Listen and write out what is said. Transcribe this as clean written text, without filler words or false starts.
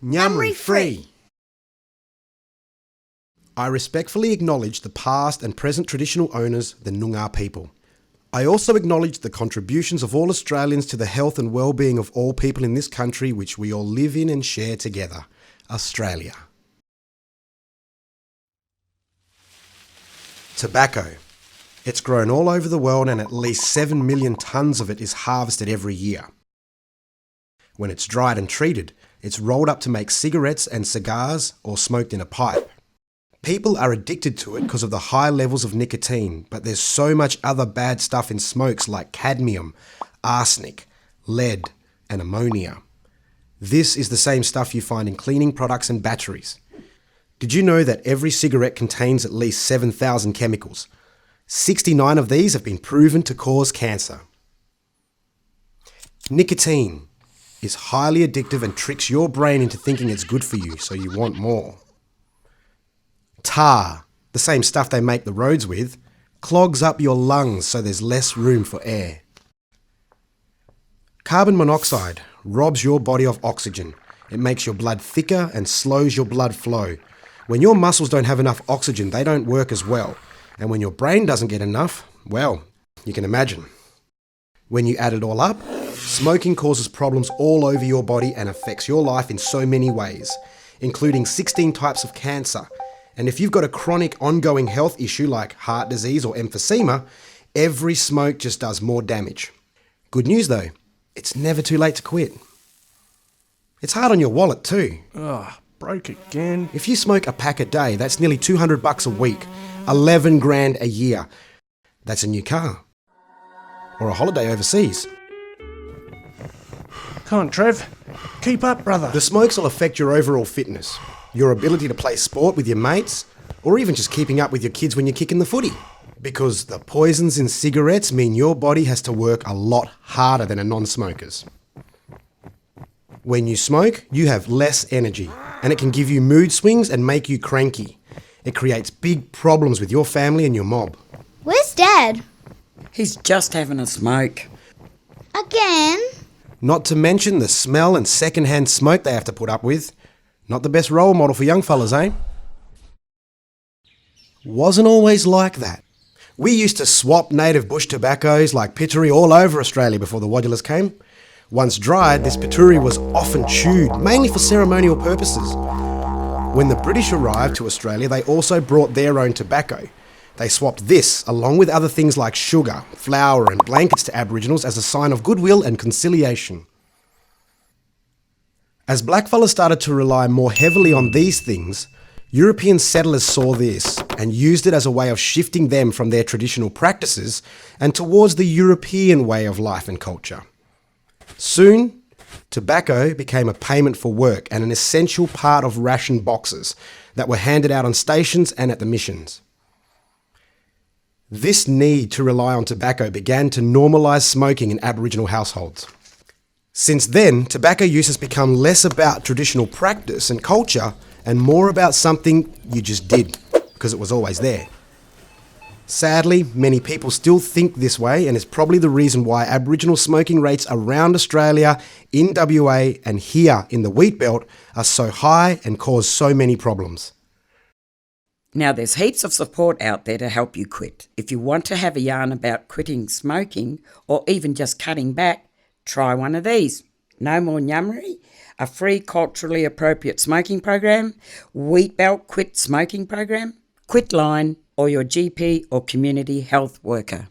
Ngamari free. I respectfully acknowledge the past and present traditional owners, the Noongar people. I also acknowledge the contributions of all Australians to the health and well-being of all people in this country which we all live in and share together, Australia. Tobacco. It's grown all over the world and at least 7 million tonnes of it is harvested every year. When it's dried and treated, it's rolled up to make cigarettes and cigars or smoked in a pipe. People are addicted to it because of the high levels of nicotine, but there's so much other bad stuff in smokes like cadmium, arsenic, lead, and ammonia. This is the same stuff you find in cleaning products and batteries. Did you know that every cigarette contains at least 7,000 chemicals? 69 of these have been proven to cause cancer. Nicotine is highly addictive and tricks your brain into thinking it's good for you, so you want more. Tar, the same stuff they make the roads with, clogs up your lungs so there's less room for air. Carbon monoxide robs your body of oxygen. It makes your blood thicker and slows your blood flow. When your muscles don't have enough oxygen, they don't work as well. And when your brain doesn't get enough, well, you can imagine. When you add it all up, smoking causes problems all over your body and affects your life in so many ways, including 16 types of cancer. And if you've got a chronic ongoing health issue like heart disease or emphysema, every smoke just does more damage. Good news though, it's never too late to quit. It's hard on your wallet too. Broke again. If you smoke a pack a day, that's nearly $200 a week, 11 grand a year. That's a new car. Or a holiday overseas. Come on, Trev. Keep up, brother. The smokes will affect your overall fitness, your ability to play sport with your mates, or even just keeping up with your kids when you're kicking the footy. Because the poisons in cigarettes mean your body has to work a lot harder than a non-smoker's. When you smoke, you have less energy, and it can give you mood swings and make you cranky. It creates big problems with your family and your mob. Where's Dad? He's just having a smoke. Again? Not to mention the smell and second-hand smoke they have to put up with. Not the best role model for young fellas, eh? Wasn't always like that. We used to swap native bush tobaccos like pituri all over Australia before the Wadulars came. Once dried, this pituri was often chewed, mainly for ceremonial purposes. When the British arrived to Australia, they also brought their own tobacco. They swapped this, along with other things like sugar, flour and blankets to Aboriginals as a sign of goodwill and conciliation. As blackfellas started to rely more heavily on these things, European settlers saw this and used it as a way of shifting them from their traditional practices and towards the European way of life and culture. Soon, tobacco became a payment for work and an essential part of ration boxes that were handed out on stations and at the missions. This need to rely on tobacco began to normalise smoking in Aboriginal households. Since then, tobacco use has become less about traditional practice and culture and more about something you just did because it was always there. Sadly, many people still think this way, and it's probably the reason why Aboriginal smoking rates around Australia, in WA and here in the Wheatbelt are so high and cause so many problems. Now there's heaps of support out there to help you quit. If you want to have a yarn about quitting smoking or even just cutting back, try one of these. No More Ngamari, a free culturally appropriate smoking program, Wheatbelt Quit Smoking Program, Quit Line, or your GP or community health worker.